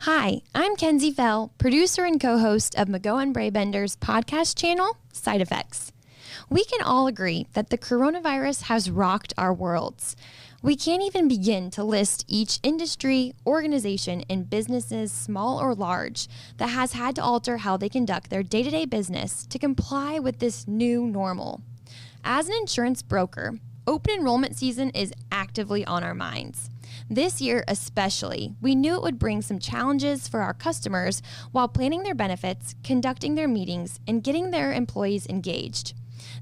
Hi, I'm Kenzie Fell, producer and co-host of McGohan Brabender's podcast channel, Side Effects. We can all agree that the coronavirus has rocked our worlds. We can't even begin to list each industry, organization, and businesses, small or large, that has had to alter how they conduct their day-to-day business to comply with this new normal. As an insurance broker, open enrollment season is actively on our minds. This year especially, we knew it would bring some challenges for our customers while planning their benefits, conducting their meetings, and getting their employees engaged.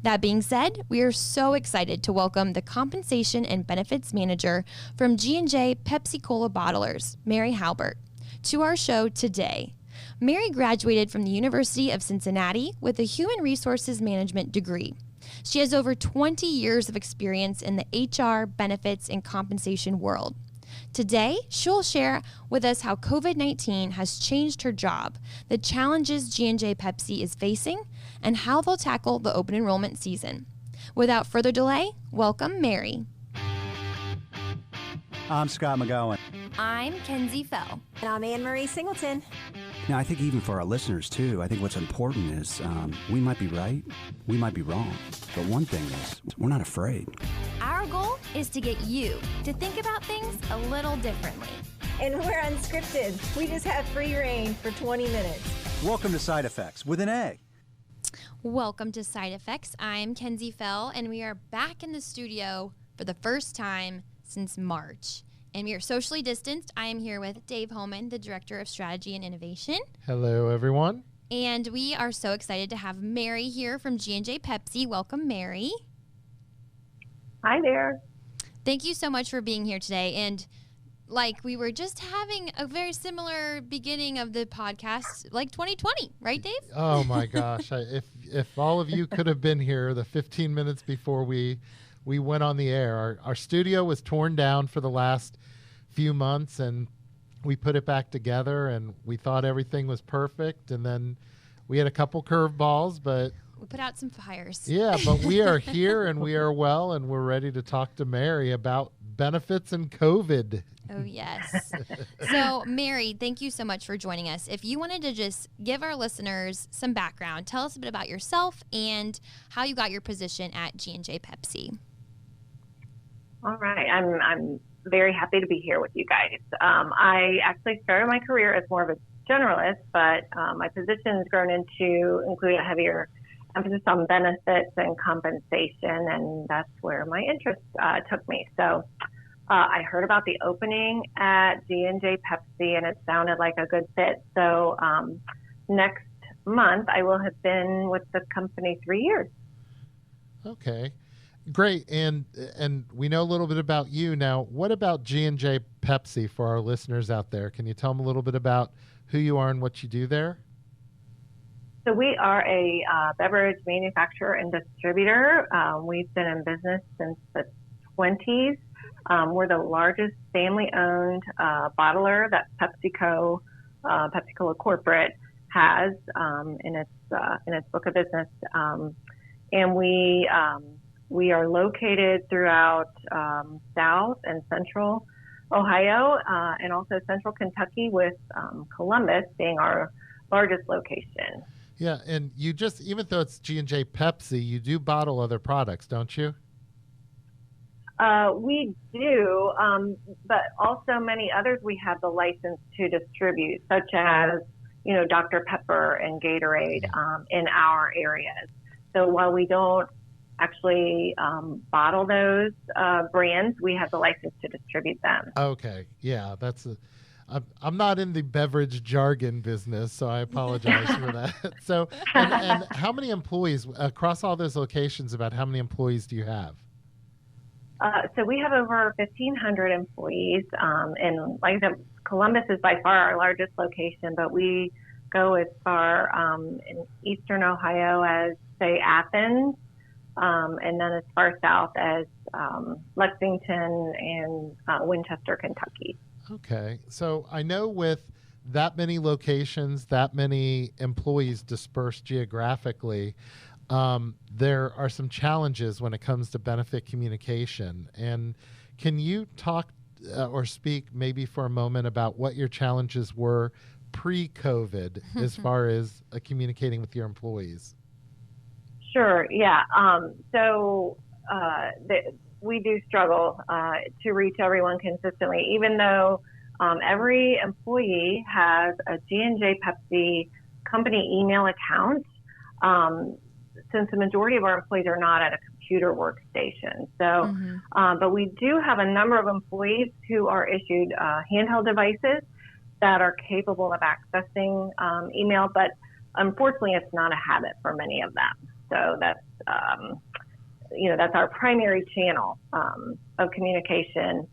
That being said, we are so excited to welcome the Compensation and Benefits Manager from G&J Pepsi-Cola Bottlers, Mary Howbert, to our show today. Mary graduated from the University of Cincinnati with a Human Resources Management degree. She has over 20 years of experience in the HR, benefits, and compensation world. Today, she'll share with us how COVID-19 has changed her job, the challenges G&J Pepsi is facing, and how they'll tackle the open enrollment season. Without further delay, welcome Mary. I'm Scott McGohan. I'm Kenzie Fell. And I'm Anne-Marie Singleton. Now, I think even for our listeners, too, I think what's important is we might be right, we might be wrong. But one thing is, we're not afraid. Our goal is to get you to think about things a little differently. And we're unscripted. We just have free reign for 20 minutes. Welcome to Side Effects with an A. Welcome to Side Effects. I'm Kenzie Fell, and we are back in the studio for the first time since March. And we are socially distanced. I am here with Dave Homan, the Director of Strategy and Innovation. Hello, everyone. And we are so excited to have Mary here from G&J Pepsi. Welcome, Mary. Hi there. Thank you so much for being here today. And like we were just having a very similar beginning of the podcast, like 2020, right, Dave? Oh my gosh! If all of you could have been here the 15 minutes before we went on the air, our studio was torn down for the last few months, and we put it back together, and we thought everything was perfect, and then we had a couple curveballs, but we put out some fires. Yeah, but we are here and we are well, and we're ready to talk to Mary about benefits and COVID. Oh, yes. So, Mary, thank you so much for joining us. If you wanted to just give our listeners some background, tell us a bit about yourself and how you got your position at G&J Pepsi. All right. I'm very happy to be here with you guys. I actually started my career as more of a generalist, but my position has grown into include a heavier emphasis on benefits and compensation, and that's where my interest took me. So I heard about the opening at G&J Pepsi, and it sounded like a good fit. So next month, I will have been with the company 3 years. Okay, great. And we know a little bit about you. Now, what about G&J Pepsi for our listeners out there? Can you tell them a little bit about who you are and what you do there? So we are a beverage manufacturer and distributor. We've been in business since the 20s. We're the largest family-owned bottler that PepsiCo, Pepsi-Cola Corporate has in its book of business, and we are located throughout South and Central Ohio, and also Central Kentucky, with Columbus being our largest location. Yeah, and you just, even though it's G&J Pepsi, you do bottle other products, don't you? We do, but also many others we have the license to distribute, such as, Dr. Pepper and Gatorade in our areas. So while we don't actually bottle those brands, we have the license to distribute them. Okay, yeah, I'm not in the beverage jargon business, so I apologize for that. So, and how many employees across all those locations? About how many employees do you have? So we have over 1,500 employees, and like I said, Columbus is by far our largest location, but we go as far in eastern Ohio as, say, Athens, and then as far south as Lexington and Winchester, Kentucky. Okay. So I know with that many locations, that many employees dispersed geographically, there are some challenges when it comes to benefit communication. And can you talk or speak maybe for a moment about what your challenges were pre-COVID as far as communicating with your employees? Sure. Yeah. We do struggle to reach everyone consistently, even though every employee has a G&J Pepsi company email account. Since the majority of our employees are not at a computer workstation. So, but we do have a number of employees who are issued handheld devices that are capable of accessing email, but unfortunately it's not a habit for many of them. So that's, that's our primary channel of communication.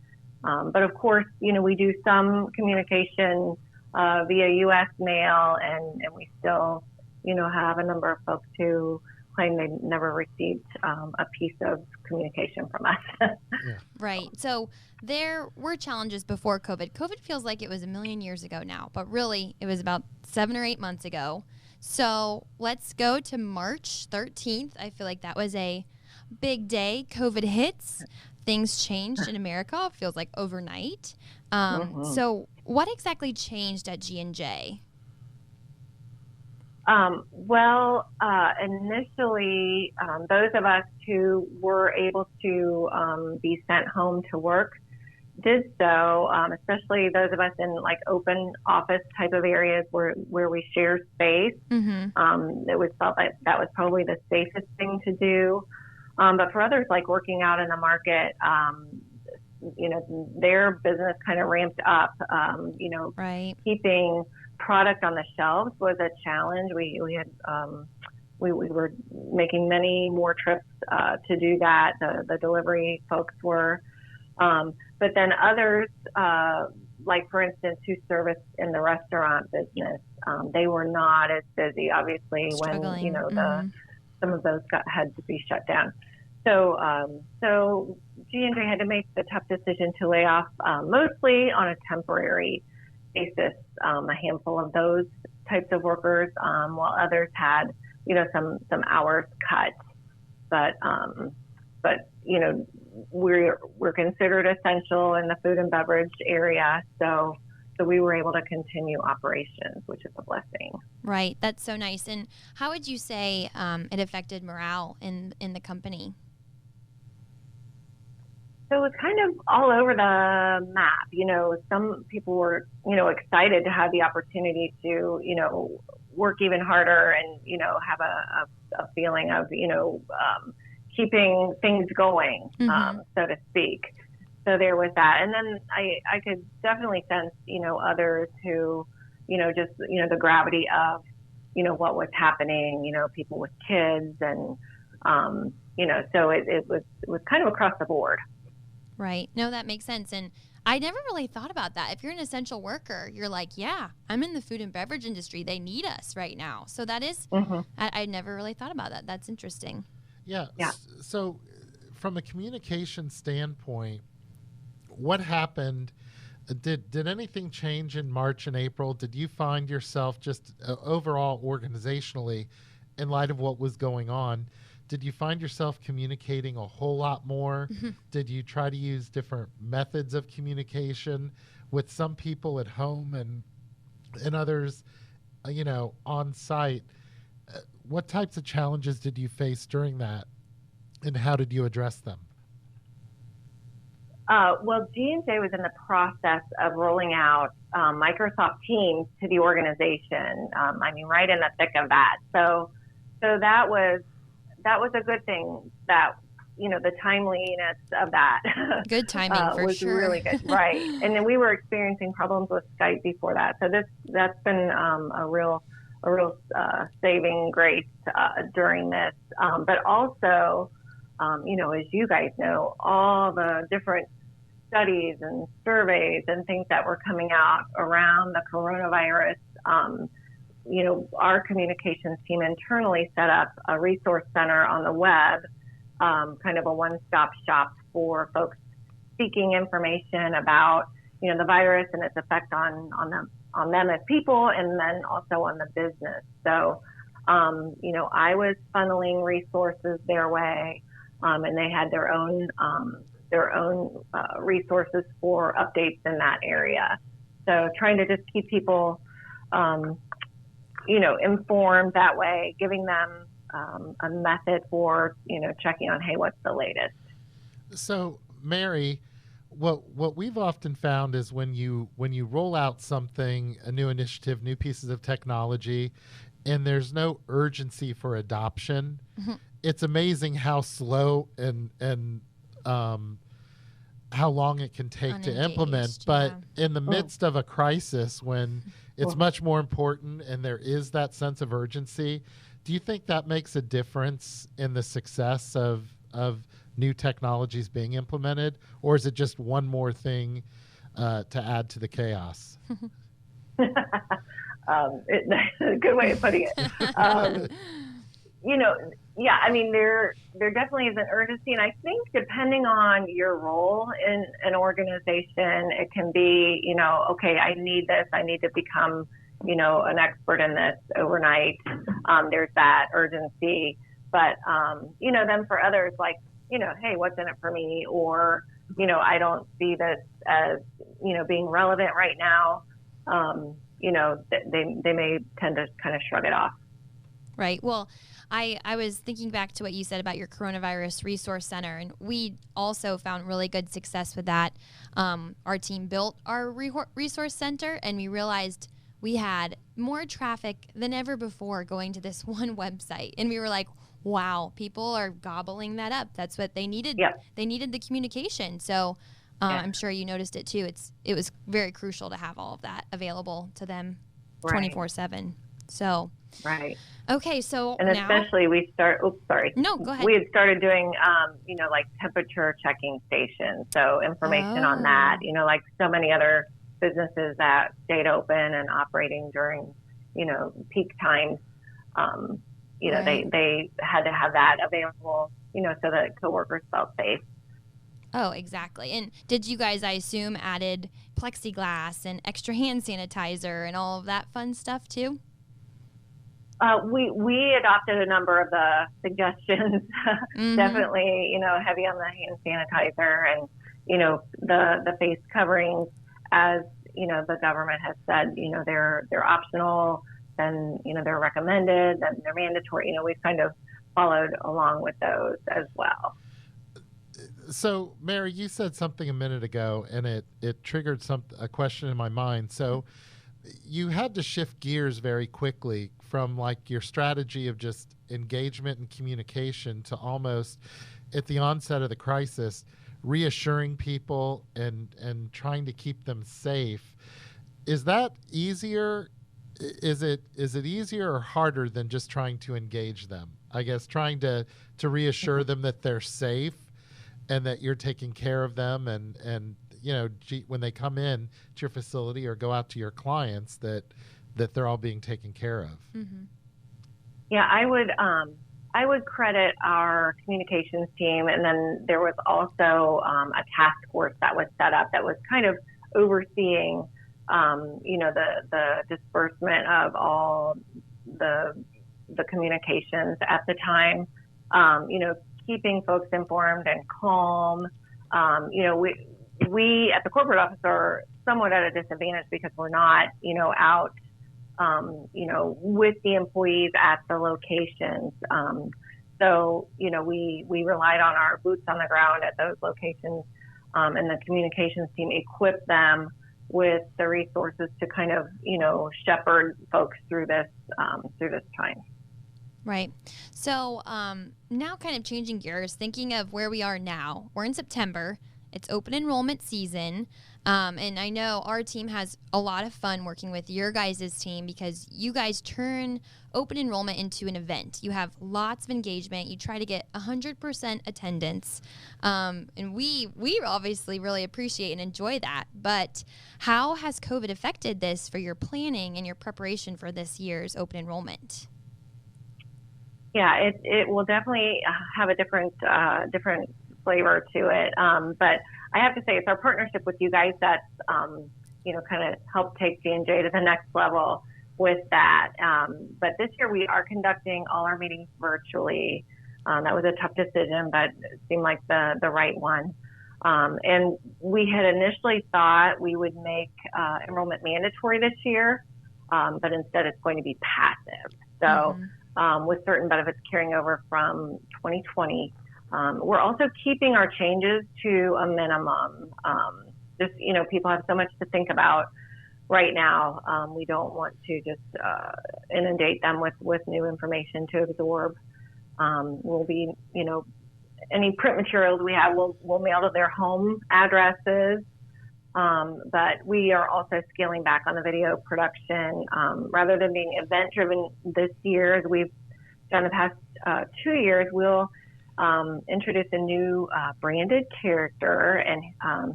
But of course, we do some communication via U.S. mail, and we still, have a number of folks who claim they never received a piece of communication from us. Yeah. Right. So there were challenges before COVID. COVID feels like it was a million years ago now, but really it was about 7 or 8 months ago. So let's go to March 13th. I feel like that was a big day. COVID hits. Things changed in America. It feels like overnight. So what exactly changed at G&J? Initially, those of us who were able to be sent home to work did so, especially those of us in like open office type of areas where we share space. It was felt like that was probably the safest thing to do. But for others, like working out in the market, their business kind of ramped up. Right. Keeping product on the shelves was a challenge. We were making many more trips to do that. The delivery folks were, but then others, like for instance, who service in the restaurant business, they were not as busy. Obviously, Struggling. when some of those had to be shut down. So G&J had to make the tough decision to lay off mostly on a temporary basis, a handful of those types of workers, while others had, some hours cut. But we're considered essential in the food and beverage area, so we were able to continue operations, which is a blessing. Right. That's so nice. And how would you say it affected morale in the company? So it was kind of all over the map. Some people were, excited to have the opportunity to, work even harder and, have a feeling of, keeping things going, so to speak. So there was that. And then I could definitely sense, others who, just, the gravity of, what was happening, people with kids and, so it was kind of across the board. Right. No, that makes sense. And I never really thought about that. If you're an essential worker, you're like, yeah, I'm in the food and beverage industry. They need us right now. So that is, I never really thought about that. That's interesting. Yeah. So from a communication standpoint, what happened? Did anything change in March and April? Did you find yourself just overall organizationally, in light of what was going on, did you find yourself communicating a whole lot more? Did you try to use different methods of communication with some people at home and others, on site? What types of challenges did you face during that, and how did you address them? Well, G&J was in the process of rolling out Microsoft Teams to the organization. Right in the thick of that. So that was a good thing that, the timeliness of that. Good timing for was sure. Really good. Right. And then we were experiencing problems with Skype before that. So that's been a real saving grace during this. But also, as you guys know, all the different studies and surveys and things that were coming out around the coronavirus, our communications team internally set up a resource center on the web, kind of a one-stop shop for folks seeking information about, the virus and its effect on them as people, and then also on the business. So, I was funneling resources their way, and they had their own their own resources for updates in that area. So trying to just keep people, informed that way, giving them a method for, checking on, hey, what's the latest? So, Mary, what we've often found is when you roll out something, a new initiative, new pieces of technology, and there's no urgency for adoption, it's amazing how slow and how long it can take to implement. But in the midst of a crisis, when it's much more important and there is that sense of urgency, do you think that makes a difference in the success of new technologies being implemented, or is it just one more thing to add to the chaos? A good way of putting it. Yeah, I mean, there definitely is an urgency, and I think depending on your role in an organization, it can be, okay, I need this, I need to become, an expert in this overnight. There's that urgency, but then for others, like, hey, what's in it for me? Or, I don't see this as, being relevant right now. They may tend to kind of shrug it off. Right. Well, I was thinking back to what you said about your coronavirus resource center, and we also found really good success with that. Our team built our resource center, and we realized we had more traffic than ever before going to this one website. And we were like, wow, people are gobbling that up. That's what they needed. Yep. They needed the communication. So I'm sure you noticed it too. It was very crucial to have all of that available to them 24/7. So. Right. Okay, so and especially we start. Oops, sorry. No, go ahead. We had started doing, like temperature checking stations. So information on that. Like so many other businesses that stayed open and operating during, peak times. They had to have that available, so that coworkers felt safe. Oh, exactly. And did you guys, I assume, added plexiglass and extra hand sanitizer and all of that fun stuff too? We adopted a number of the suggestions, definitely, heavy on the hand sanitizer and, the face coverings, as, the government has said, they're optional, then, they're recommended, then they're mandatory. We've kind of followed along with those as well. So, Mary, you said something a minute ago, and it triggered a question in my mind. So you had to shift gears very quickly from like your strategy of just engagement and communication to almost at the onset of the crisis, reassuring people and trying to keep them safe. Is that easier? Is it easier or harder than just trying to engage them? I guess trying to reassure them that they're safe and that you're taking care of them and when they come in to your facility or go out to your clients that they're all being taken care of. Mm-hmm. Yeah, I would credit our communications team, and then there was also a task force that was set up that was kind of overseeing, the disbursement of all the communications at the time. Keeping folks informed and calm. We at the corporate office are somewhat at a disadvantage because we're not, out, with the employees at the locations. So, we relied on our boots on the ground at those locations, and the communications team equipped them with the resources to kind of, shepherd folks through this time. Right. So now kind of changing gears, thinking of where we are now. We're in September. It's open enrollment season. And I know our team has a lot of fun working with your guys' team because you guys turn open enrollment into an event. You have lots of engagement. You try to get 100% attendance. And we obviously really appreciate and enjoy that. But how has COVID affected this for your planning and your preparation for this year's open enrollment? Yeah, it will definitely have a different flavor to it. But I have to say, it's our partnership with you guys that's, kind of helped take G&J to the next level with that. But this year we are conducting all our meetings virtually. That was a tough decision, but it seemed like the right one. And we had initially thought we would make enrollment mandatory this year, but instead it's going to be passive. So with certain benefits carrying over from 2020, we're also keeping our changes to a minimum. Just, people have so much to think about right now. We don't want to just inundate them with new information to absorb. We'll be, any print materials we have, we'll mail to their home addresses. But we are also scaling back on the video production. Rather than being event-driven this year, as we've done the past 2 years, we'll introduce a new branded character, and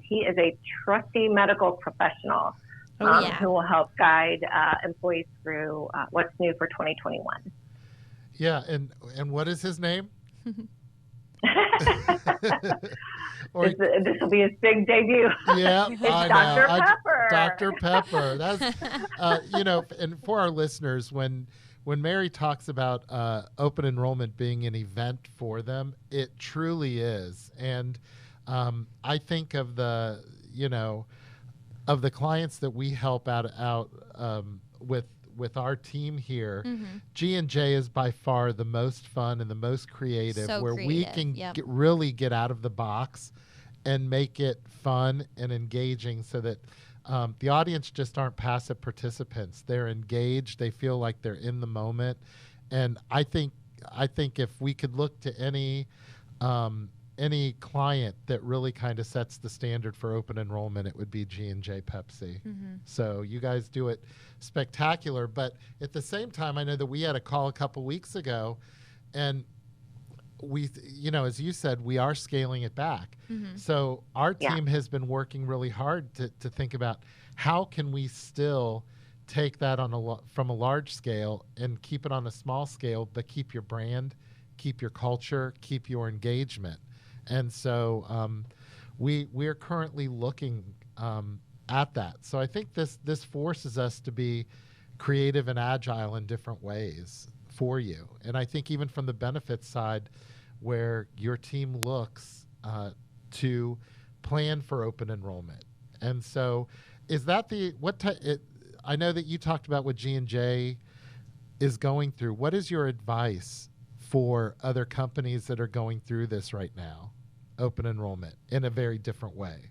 he is a trusty medical professional who will help guide employees through what's new for 2021. Yeah, and what is his name? This will be his big debut. Yeah, it's I Dr. know. Pepper. Dr. Pepper. That's and for our listeners, when Mary talks about open enrollment being an event for them, it truly is. And I think of the clients that we help out with our team here, G&J is by far the most fun and the most creative, we can really get out of the box and make it fun and engaging, so that the audience just aren't passive participants. They're engaged. They feel like they're in the moment. And I think if we could look to any client that really kind of sets the standard for open enrollment, it would be G&J Pepsi. So you guys do it spectacular. But at the same time, I know that we had a call a couple weeks ago, and we, as you said, we are scaling it back. So our team has been working really hard to think about how can we still take that from a large scale and keep it on a small scale, but keep your brand, keep your culture, keep your engagement. And so we're currently looking at that. So I think this forces us to be creative and agile in different ways for you. And I think even from the benefits side, where your team looks to plan for open enrollment. And so is that I know that you talked about what G&J is going through. What is your advice for other companies that are going through this right now, open enrollment, in a very different way?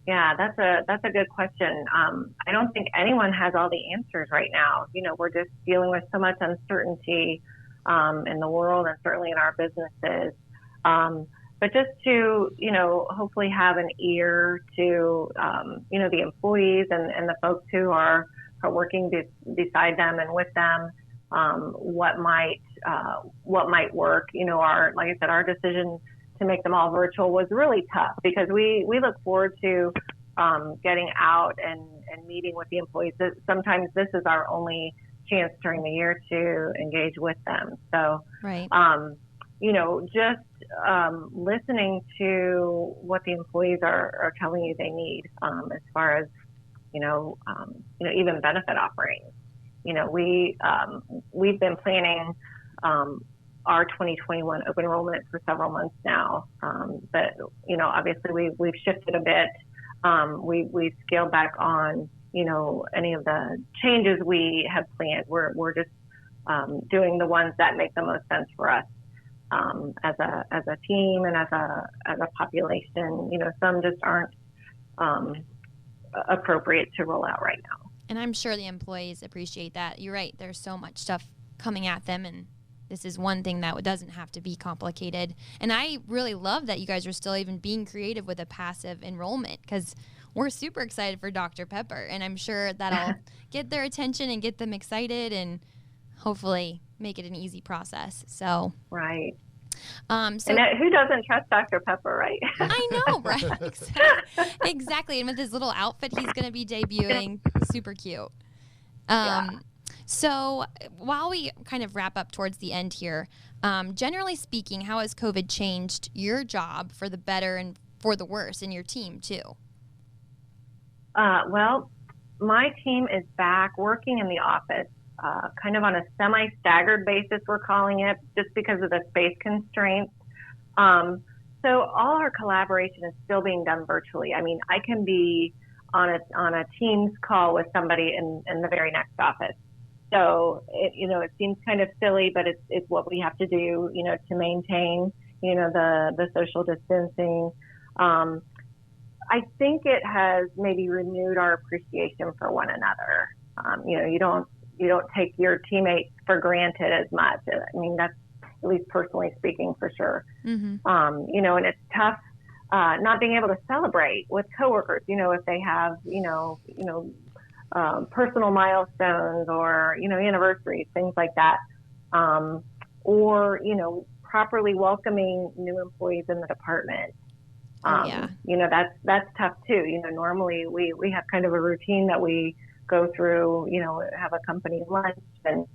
Yeah, that's a good question. I don't think anyone has all the answers right now. We're just dealing with so much uncertainty in the world and certainly in our businesses. But just to, hopefully have an ear to, the employees and the folks who are working beside them and with them, what might work. Like I said, our decision to make them all virtual was really tough, because we look forward to getting out and meeting with the employees. Sometimes this is our only chance during the year to engage with them. So, just listening to what the employees are telling you they need, as far as, even benefit offerings. We've been planning our 2021 open enrollment for several months now. But, obviously we've shifted a bit. We've scaled back on, any of the changes we have planned. We're just doing the ones that make the most sense for us as a team and as a population. Some just aren't appropriate to roll out right now. And I'm sure the employees appreciate that. You're right. There's so much stuff coming at them, and this is one thing that doesn't have to be complicated. And I really love that you guys are still even being creative with a passive enrollment, because we're super excited for Dr. Pepper, and I'm sure that'll get their attention and get them excited and hopefully make it an easy process. So right. And who doesn't trust Dr. Pepper, right? I know, right? Exactly. And with his little outfit he's going to be debuting, super cute. So while we kind of wrap up towards the end here, generally speaking, how has COVID changed your job for the better and for the worse, and your team too? Well, my team is back working in the office, kind of on a semi-staggered basis, we're calling it, just because of the space constraints. So all our collaboration is still being done virtually. I mean, I can be on a Teams call with somebody in the very next office. So it seems kind of silly, but it's what we have to do, to maintain, the social distancing. I think it has maybe renewed our appreciation for one another. You don't take your teammates for granted as much. I mean, that's at least personally speaking for sure. Mm-hmm. And it's tough not being able to celebrate with coworkers, if they have, personal milestones or, anniversaries, things like that. Or, properly welcoming new employees in the department. That's tough too. Normally we have kind of a routine that we go through, have a company lunch and,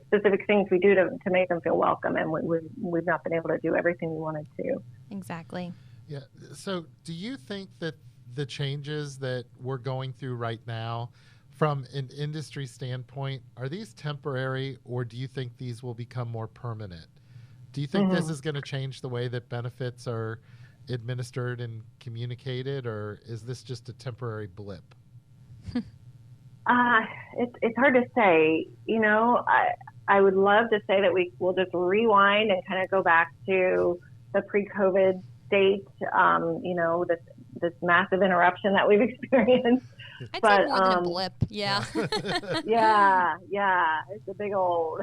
specific things we do to make them feel welcome. And we've not been able to do everything we wanted to. Exactly. Yeah. So do you think that the changes that we're going through right now from an industry standpoint, are these temporary, or do you think these will become more permanent? Do you think this is going to change the way that benefits are administered and communicated, or is this just a temporary blip? It's hard to say. I would love to say that we will just rewind and kind of go back to the pre-COVID state, this massive interruption that we've experienced. I'd say more than a blip. Yeah. yeah. It's a big old,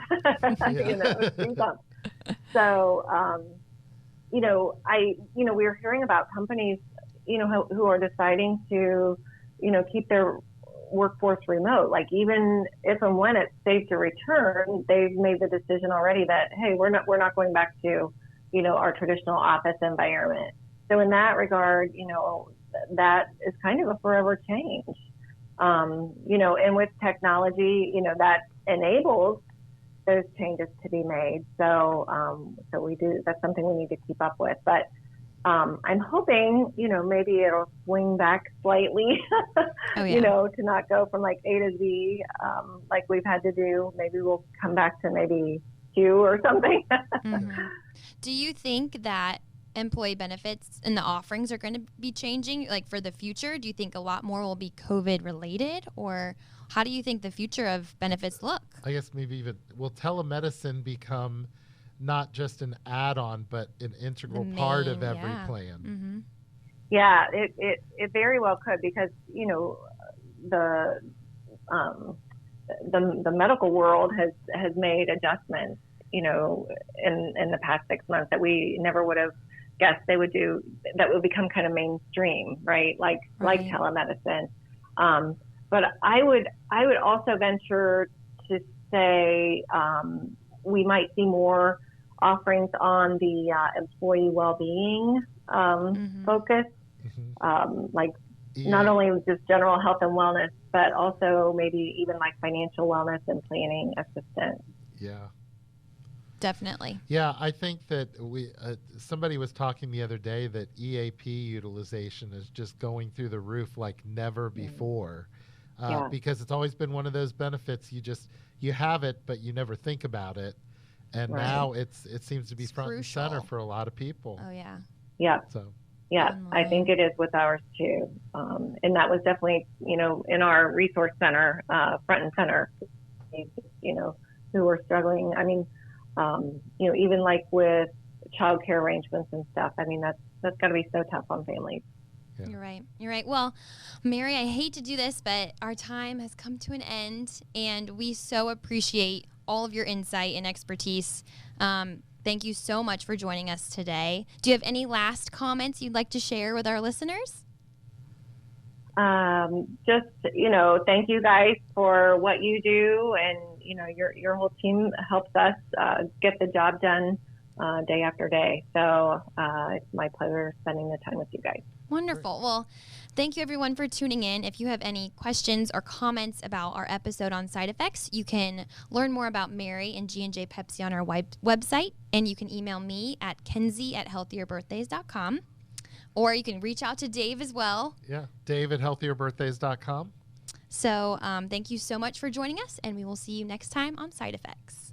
speed bump. So, we were hearing about companies, who are deciding to, keep their workforce remote. Like even if and when it's safe to return, they've made the decision already that, hey, we're not going back to, our traditional office environment. So in that regard, that is kind of a forever change. And with technology, that enables those changes to be made. So we do, that's something we need to keep up with. But I'm hoping, maybe it'll swing back slightly, to not go from like A to Z, like we've had to do. Maybe we'll come back to maybe Q or something. Mm-hmm. Do you think that employee benefits and the offerings are going to be changing, like for the future? Do you think a lot more will be COVID related, or how do you think the future of benefits look? I guess maybe even will telemedicine become not just an add-on, but an integral part of every plan? Mm-hmm. Yeah, it very well could, because the medical world has made adjustments, in the past 6 months that we never would have guessed they would do, that would become kind of mainstream, right? Like telemedicine. But I would also venture to say we might see more offerings on the employee well-being focus, not only just general health and wellness, but also maybe even like financial wellness and planning assistance. Yeah. Definitely. Yeah, I think that somebody was talking the other day that EAP utilization is just going through the roof like never before, because it's always been one of those benefits you have it, but you never think about it, and now it seems to be front crucial. And center for a lot of people. Oh yeah. Yeah. So. Yeah, I think it is with ours too, and that was definitely in our resource center, front and center. Who were struggling. I mean. Even like with childcare arrangements and stuff. I mean, that's got to be so tough on families. Yeah. You're right. Well, Mary, I hate to do this, but our time has come to an end, and we so appreciate all of your insight and expertise. Thank you so much for joining us today. Do you have any last comments you'd like to share with our listeners? Just, thank you guys for what you do, and your whole team helps us get the job done day after day. So it's my pleasure spending the time with you guys. Wonderful. Well, thank you everyone for tuning in. If you have any questions or comments about our episode on side effects, you can learn more about Mary and G&J Pepsi on our website, and you can email me at kenzie@healthierbirthdays.com. Or you can reach out to Dave as well. Yeah, Dave at healthierbirthdays.com. So thank you so much for joining us, and we will see you next time on Side Effects.